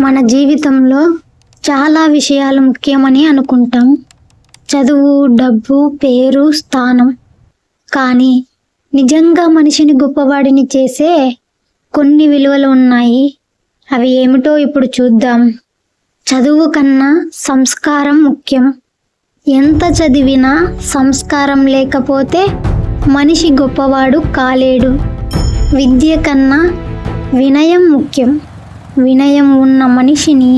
మన జీవితంలో చాలా విషయాలు ముఖ్యమని అనుకుంటాం. చదువు, డబ్బు, పేరు, స్థానం. కానీ నిజంగా మనిషిని గొప్పవాడిని చేసే కొన్ని విలువలు ఉన్నాయి. అవి ఏమిటో ఇప్పుడు చూద్దాం. చదువు కన్నా సంస్కారం ముఖ్యం. ఎంత చదివినా సంస్కారం లేకపోతే మనిషి గొప్పవాడు కాలేడు. విద్య కన్నా వినయం ముఖ్యం. వినయం ఉన్న మనిషిని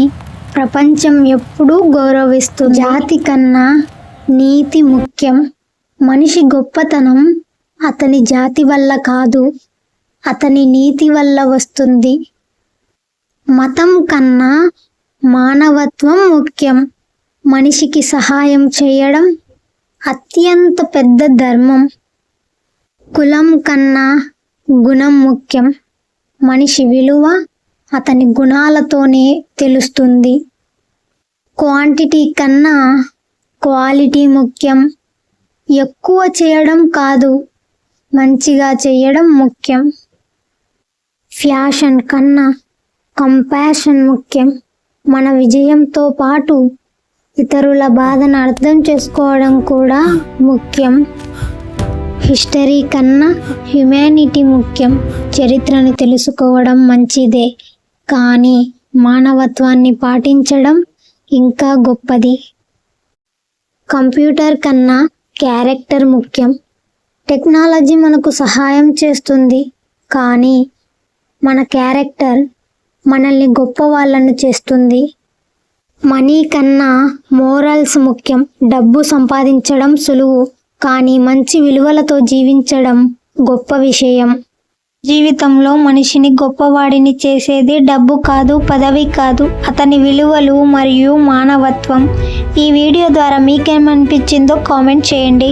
ప్రపంచం ఎప్పుడూ గౌరవిస్తుంది. జాతి కన్నా నీతి ముఖ్యం. మనిషి గొప్పతనం అతని జాతి వల్ల కాదు, అతని నీతి వల్ల వస్తుంది. మతం కన్నా మానవత్వం ముఖ్యం. మనిషికి సహాయం చేయడం అత్యంత పెద్ద ధర్మం. కులం కన్నా గుణం ముఖ్యం. మనిషి విలువ అతని గుణాలతోనే తెలుస్తుంది. క్వాంటిటీ కన్నా క్వాలిటీ ముఖ్యం. ఎక్కువ చేయడం కాదు, మంచిగా చేయడం ముఖ్యం. ఫ్యాషన్ కన్నా కంపాషన్ ముఖ్యం. మన విజయంతో పాటు ఇతరుల బాధను అర్థం చేసుకోవడం కూడా ముఖ్యం. హిస్టరీ కన్నా హ్యుమానిటీ ముఖ్యం. చరిత్రను తెలుసుకోవడం మంచిదే, కానీ మానవత్వాన్ని పాటించడం ఇంకా గొప్పది. కంప్యూటర్ కన్నా క్యారెక్టర్ ముఖ్యం. టెక్నాలజీ మనకు సహాయం చేస్తుంది, కానీ మన క్యారెక్టర్ మనల్ని గొప్ప వాళ్ళను చేస్తుంది. మనీ కన్నా మోరల్స్ ముఖ్యం. డబ్బు సంపాదించడం సులువు, కానీ మంచి విలువలతో జీవించడం గొప్ప విషయం. జీవితంలో మనిషిని గొప్పవాడిని చేసేది డబ్బు కాదు, పదవి కాదు, అతని విలువలు మరియు మానవత్వం. ఈ వీడియో ద్వారా మీకేమనిపించిందో కామెంట్ చేయండి.